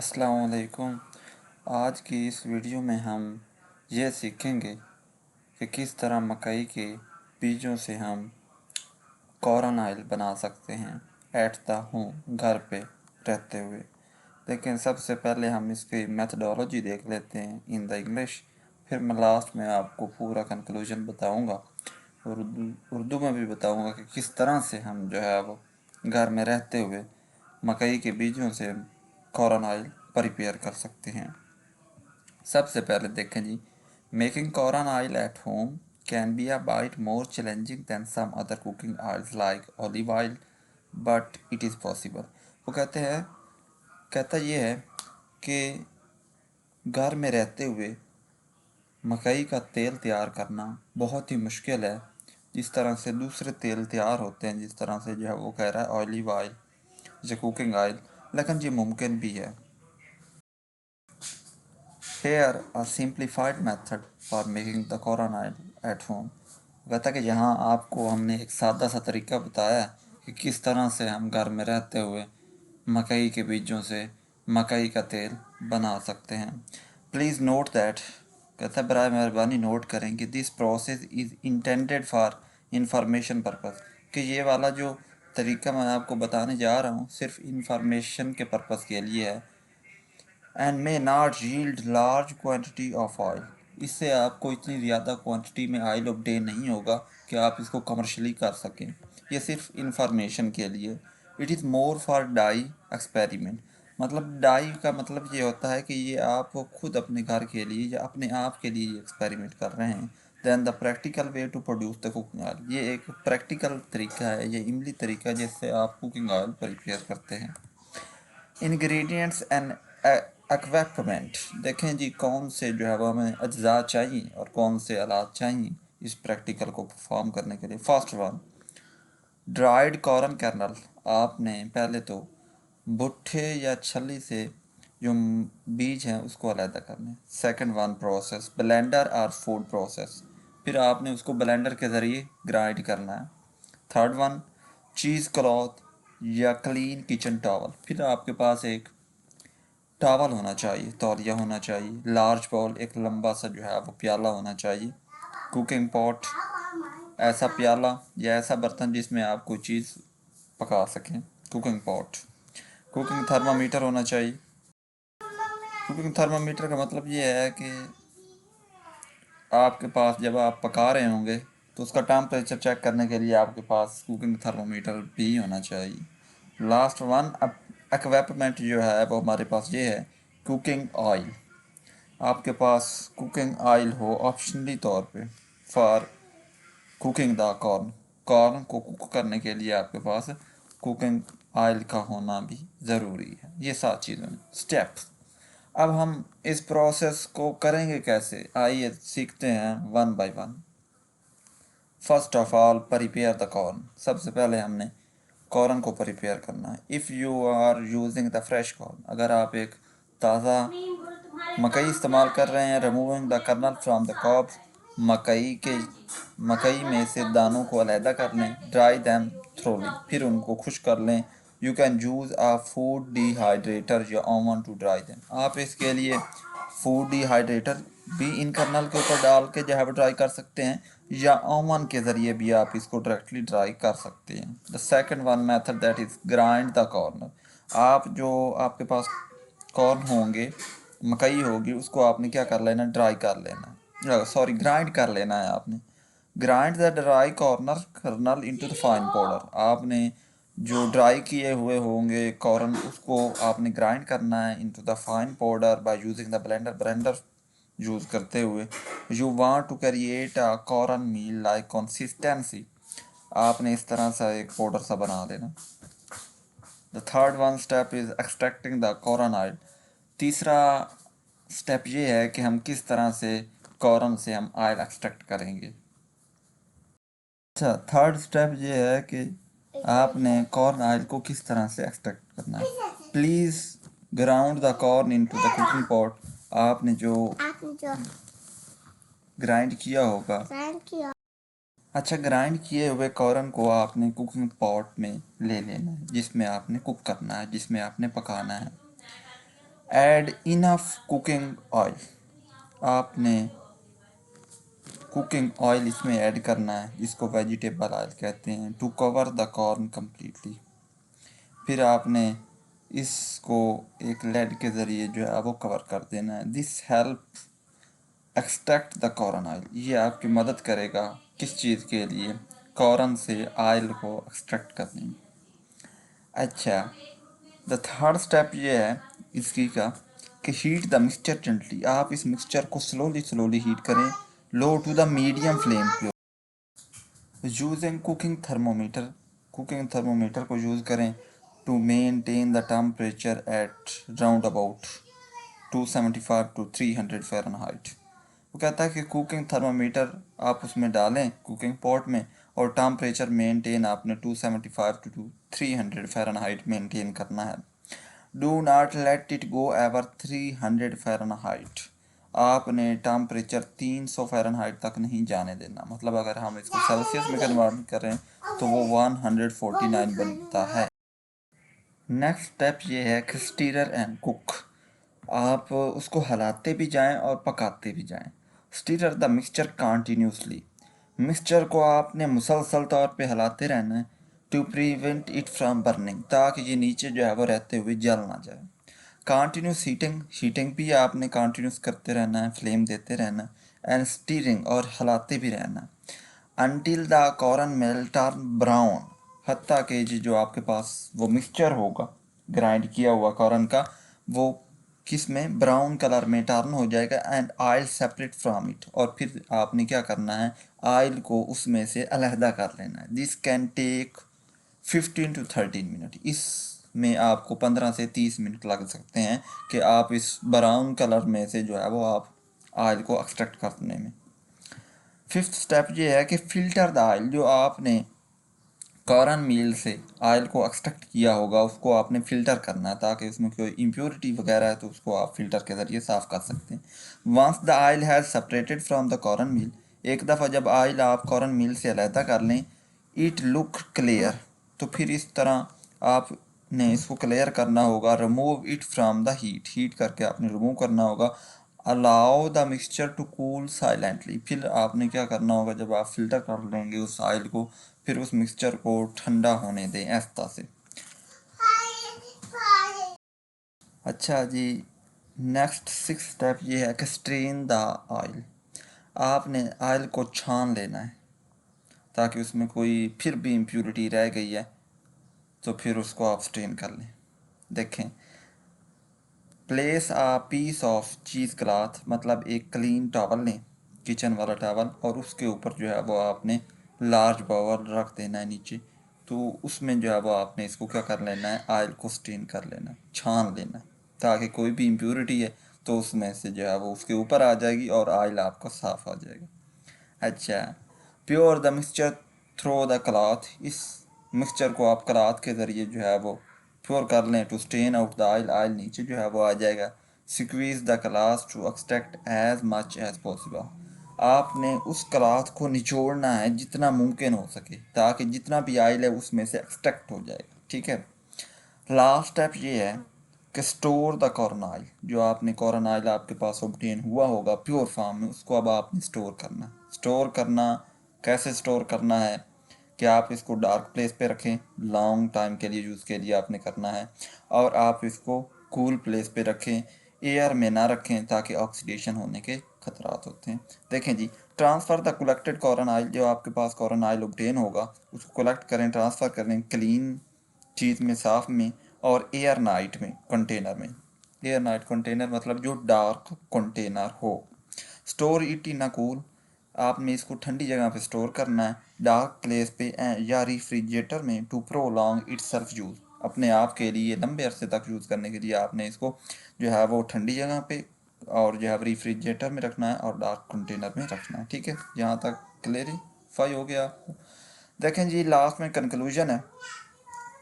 अस्सलाम वालेकुम। आज की इस वीडियो में हम ये सीखेंगे कि किस तरह मकई के बीजों से हम कॉर्न ऑयल बना सकते हैं एट द होम, घर पे रहते हुए। लेकिन सबसे पहले हम इसकी मेथडोलॉजी देख लेते हैं इन द इंग्लिश। फिर मैं लास्ट में आपको पूरा कंक्लूजन बताऊंगा और उर्दू में भी बताऊंगा कि किस तरह से हम जो है वो घर में रहते हुए मकई के बीजों से कॉर्न ऑयल प्रिपेयर कर सकते हैं। सबसे पहले देखें जी, making corn oil at home can be a bit more challenging than some other cooking oils like olive oil, but it is possible. वो कहता ये है कि घर में रहते हुए मकई का तेल तैयार करना बहुत ही मुश्किल है, जिस तरह से दूसरे तेल तैयार होते हैं, जिस तरह से जो है वो कह रहा है ऑलिव ऑयल जो कुकिंग ऑयल, लेकिन ये मुमकिन भी है। Here a simplified method for making the corn oil at home। कहता कि यहाँ आपको हमने एक सादा सा तरीका बताया कि किस तरह से हम घर में रहते हुए मकई के बीजों से मकई का तेल बना सकते हैं। प्लीज़ नोट दैट, कहता है बराए मेहरबानी नोट करें कि this process is intended for information purpose, कि ये वाला जो तरीका मैं आपको बताने जा रहा हूँ सिर्फ इंफॉर्मेशन के पर्पज़ के लिए है। And may not yield large quantity of oil, इससे आपको इतनी ज़्यादा क्वांटिटी में ऑयल ऑब्टेन नहीं होगा कि आप इसको कमर्शियली कर सकें। ये सिर्फ इंफॉर्मेशन के लिए। It is more for dye experiment, मतलब डाई का मतलब ये होता है कि ये आप खुद अपने घर के लिए या अपने आप के लिए एक्सपेरिमेंट कर रहे हैं। Than the practical way to produce the cooking oil, ये एक प्रैक्टिकल तरीका है, ये इमली तरीका जिससे आप कुकिंग ऑयल प्रिपेयर करते हैं। इंग्रेडिएंट्स एंड इक्विपमेंट, देखें जी कौन से जो है वो हमें अज्जा चाहिए और कौन से आलात चाहिए इस प्रैक्टिकल को परफॉर्म करने के लिए। First one, dried corn kernel, आपने पहले तो भुट्टे या छली से जो बीज हैं उसको अलहदा करना है। सेकंड वन, प्रोसेस ब्लेंडर और फूड प्रोसेस, फिर आपने उसको ब्लेंडर के ज़रिए ग्राइंड करना है। थर्ड वन, चीज़ क्लॉथ या क्लीन किचन टॉवल, फिर आपके पास एक टावल होना चाहिए, तौलिया होना चाहिए। लार्ज बाउल, एक लंबा सा जो है वो प्याला होना चाहिए। कुकिंग पॉट, ऐसा प्याला या ऐसा बर्तन जिसमें आप कोई चीज़ पका सकें, कुकिंग पॉट। कुकिंग थर्मामीटर होना चाहिए। कुकिंग थर्मामीटर का मतलब ये है कि आपके पास जब आप पका रहे होंगे तो उसका टेम्परेचर चेक करने के लिए आपके पास कुकिंग थर्मामीटर भी होना चाहिए। लास्ट वन, इक्विपमेंट जो है वो हमारे पास ये है, कुकिंग ऑयल। आपके पास कुकिंग ऑयल हो ऑप्शनली तौर पे for cooking the corn, corn को कुक करने के लिए आपके पास कुकिंग ऑयल का होना भी ज़रूरी है। ये 7 चीज़ें स्टेप्स। अब हम इस प्रोसेस को करेंगे कैसे, आइए सीखते हैं one by one. First of all, prepare the corn, सबसे पहले हमने कॉर्न को प्रिपेयर करना है। If you are using the fresh corn, अगर आप एक ताज़ा मकई इस्तेमाल कर रहे हैं, removing the kernel from the cob, मकई में से दानों को अलहदा कर लें। ड्राई दैम थ्रोली, फिर उनको खुश कर लें। You can use a food dehydrator या ओवन टू ड्राई दैम, आप इसके लिए फूड डिहाइड्रेटर भी इन कर्नल के ऊपर डाल के जो है वो ड्राई कर सकते हैं, या ओवन के ज़रिए भी आप इसको डायरेक्टली ड्राई कर सकते हैं। The second one method that is grind the corn, आप जो आपके पास कॉर्न होंगे, मकई होगी, उसको आपने क्या कर लेना, ड्राई कर लेना, सॉरी ग्राइंड कर लेना है आपने। Grind the dry corner kernel into the fine powder, आपने जो ड्राई किए हुए होंगे कॉर्न उसको आपने ग्राइंड करना है into the fine powder by using the blender use करते हुए। You want to create a corn meal like consistency, आपने इस तरह सा एक पाउडर सा बना लेना। The third one step is extracting the corn oil, तीसरा स्टेप ये है कि हम किस तरह से कॉर्न से हम ऑयल एक्सट्रैक्ट करेंगे। अच्छा, थर्ड स्टेप ये है कि आपने कॉर्न ऑयल को किस तरह से एक्सट्रैक्ट करना है। Please ground the corn into the cooking pot, आपने जो ग्राइंड किया होगा, अच्छा ग्राइंड किए हुए कॉर्न को आपने कुकिंग पॉट में ले लेना है, जिसमें आपने कुक करना है, जिसमें आपने पकाना है। ऐड इनफ कुकिंग ऑयल, आपने कुकिंग ऑयल इसमें ऐड करना है जिसको वेजिटेबल ऑयल कहते हैं, to cover the corn completely. फिर आपने इसको एक लेड के ज़रिए जो है वो कवर कर देना है। This help extract the corn oil, ये आपकी मदद करेगा किस चीज़ के लिए, कॉर्न से ऑयल को एक्सट्रैक्ट करने में। अच्छा, द थर्ड स्टेप ये है इसकी का कि हीट द मिक्सचर जेंटली, आप इस मिक्सचर को स्लोली स्लोली हीट करें, low to the medium flame पे। यूजिंग कुकिंग थर्मोमीटर को यूज़ करें to maintain the temperature at round about 275 to 300 Fahrenheit. वो कहता है कि कुकिंग थर्मामीटर आप उसमें डालें कुकिंग पॉट में, और टेम्परेचर मेंटेन आपने 275 टू 300 फ़ारेनहाइट मेंटेन करना है। Do not let it go ever 300 Fahrenheit, आपने टेम्परेचर 300 फ़ारेनहाइट तक नहीं जाने देना। मतलब अगर हम इसको सेल्सियस में कन्वर्ट करें तो वो 149 बनता है। नेक्स्ट स्टेप ये है कि स्टीरर एंड कुक, आप उसको हिलाते भी जाएं और पकाते भी जाएं। Stir the mixture continuously, mixture को आपने मुसलसल तौर पे हिलाते रहना है to prevent it from burning, ताकि ये नीचे जो है वो रहते हुए जल ना जाए। कंटिन्यूस हीटिंग भी आपने कंटिन्यूस करते रहना है, फ्लेम देते रहना है, एंड स्टीरिंग और हिलाते भी रहना है until the corn meal turn brown, हत्ता कि जो आपके पास वो मिक्सचर होगा ग्राइंड किया हुआ कॉर्न का, वो किस में ब्राउन कलर में टर्न हो जाएगा, and oil separate from it, और फिर आपने क्या करना है, ऑयल को उसमें से अलहदा कर लेना है। This can take 15 to 13 minute, इसमें आपको 15 से 30 मिनट लग सकते हैं कि आप इस ब्राउन कलर में से जो है वो आप ऑयल को एक्सट्रैक्ट करने में। फिफ्थ स्टेप ये है कि फ़िल्टर द ऑयल, जो आपने कॉर्न मील से ऑयल को एक्सट्रैक्ट किया होगा उसको आपने फ़िल्टर करना है, ताकि उसमें कोई इम्प्योरिटी वगैरह है तो उसको आप फ़िल्टर के ज़रिए साफ़ कर सकते हैं। Once the oil has separated from the corn meal, एक दफ़ा जब ऑयल आप कॉर्न मील से अलहदा कर लें, इट लुक क्लियर, तो फिर इस तरह आपने इसको क्लियर करना होगा। Remove it from the heat करके आपने रिमूव करना होगा। Allow the mixture to cool silently, फिर आपने क्या करना होगा, जब आप फिल्टर कर लेंगे उस ऑयल को, फिर उस मिक्सचर को ठंडा होने दें ऐसा से। अच्छा जी, नेक्स्ट सिक्स स्टेप ये है कि स्ट्रेन द ऑयल, आपने ऑयल को छान लेना है ताकि उसमें कोई फिर भी इम्प्योरिटी रह गई है तो फिर उसको आप स्ट्रेन कर लें। देखें, place a piece of cheese cloth, मतलब एक क्लीन टॉवल लें, किचन वाला टॉवल, और उसके ऊपर जो है वो आपने लार्ज बाउल रख देना है नीचे, तो उसमें जो है वो आपने इसको क्या कर लेना है, ऑयल को स्टेन कर लेना, छान लेना, ताकि कोई भी इम्प्योरिटी है तो उसमें से जो है वो उसके ऊपर आ जाएगी और ऑयल आपका साफ़ आ जाएगा। अच्छा, pour the mixture through the cloth, इस मिक्सचर को आप क्लॉथ के ज़रिए जो है वो प्योर कर लें to strain out the oil, oil नीचे जो है वो आ जाएगा। Squeeze the cloth to extract as much as possible, आपने उस क्लॉथ को निचोड़ना है जितना मुमकिन हो सके ताकि जितना भी ऑयल है उसमें से एक्सट्रैक्ट हो जाएगा। ठीक है, लास्ट स्टेप ये है कि स्टोर द कॉर्न ऑयल, जो आपने कॉर्न ऑयल आपके पास ऑब्टेन हुआ होगा प्योर फॉर्म में, उसको अब आपने स्टोर करना। स्टोर करना कैसे स्टोर करना है कि आप इसको डार्क प्लेस पे रखें, लॉन्ग टाइम के लिए यूज़ के लिए आपने करना है, और आप इसको कूल प्लेस पे रखें, एयर में ना रखें ताकि ऑक्सीडेशन होने के खतरात होते हैं। देखें जी, transfer the collected corn oil, जो आपके पास कॉर्न ऑयल ऑब्टेन होगा उसको कलेक्ट करें, ट्रांसफ़र करें क्लीन चीज़ में, साफ में, और एयर नाइट में कंटेनर में। एयर नाइट कंटेनर मतलब जो डार्क कंटेनर हो। Store it in a cool, आपने इसको ठंडी जगह पे स्टोर करना है, डार्क प्लेस पे या रेफ्रिजरेटर में, to prolong it self use, अपने आप के लिए लंबे अरसे तक यूज़ करने के लिए आपने इसको जो है वो ठंडी जगह पे और जो है रेफ्रिजरेटर में रखना है और डार्क कंटेनर में रखना है। ठीक है, यहाँ तक क्लेरिफाई हो गया आपको। देखें जी, लास्ट में कंक्लूजन है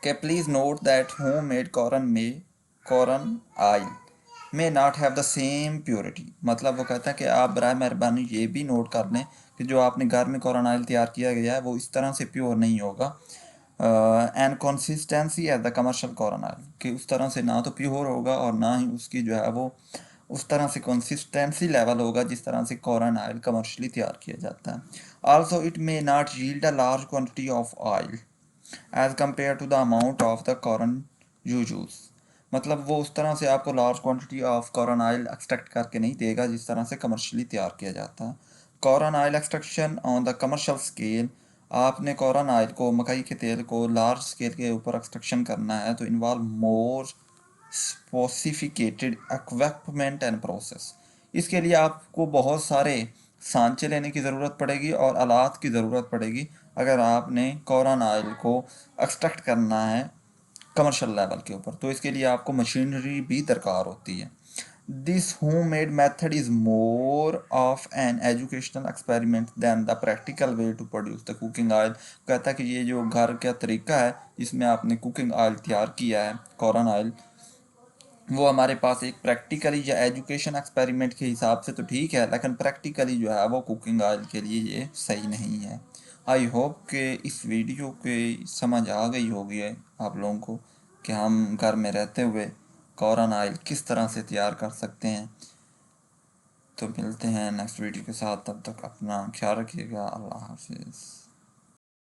कि please note that home made corn oil may not have the same purity, मतलब वो कहता है कि आप बराए मेहरबानी ये भी नोट कर लें कि जो आपने घर में कॉर्न ऑयल तैयार किया गया है वो इस तरह से प्योर नहीं होगा and consistency as the commercial corn oil, कि उस तरह से ना तो प्योर होगा और ना ही उसकी जो है वो उस तरह से कंसिस्टेंसी लेवल होगा जिस तरह से कॉरन ऑयल कमर्शियली तैयार किया जाता है। Also it may not yield a large quantity of oil as compare to the amount of the corn you use. मतलब वो उस तरह से आपको large quantity of corn oil extract करके नहीं देगा जिस तरह से कमर्शियली तैयार किया जाता है। Corn oil extraction on the commercial scale, आपने कॉरन ऑयल को, मकई के तेल को लार्ज स्केल के ऊपर एक्सट्रैक्शन करना है तो involve more specificated equipment and process. इसके लिए आपको बहुत सारे सांचे लेने की ज़रूरत पड़ेगी और आलात की ज़रूरत पड़ेगी अगर आपने कॉरन ऑयल को एक्सट्रैक्ट करना है कमर्शियल लेवल के ऊपर, तो इसके लिए आपको मशीनरी भी दरकार होती है। This home made method is more of an educational experiment than the practical way to produce the cooking oil. कहता है कि ये जो घर का तरीका है जिसमें आपने कुकिंग ऑयल तैयार किया है, कॉरन ऑयल, वो हमारे पास एक प्रैक्टिकली या एजुकेशन एक्सपेरिमेंट के हिसाब से तो ठीक है, लेकिन प्रैक्टिकली जो है वो कुकिंग ऑयल के लिए ये सही नहीं है। आई होप कि इस वीडियो के समझ आ गई होगी आप लोगों को कि हम घर में रहते हुए कॉरन ऑयल किस तरह से तैयार कर सकते हैं। तो मिलते हैं नेक्स्ट वीडियो के साथ, तब तक अपना ख्याल रखिएगा। अल्लाह हाफिज़।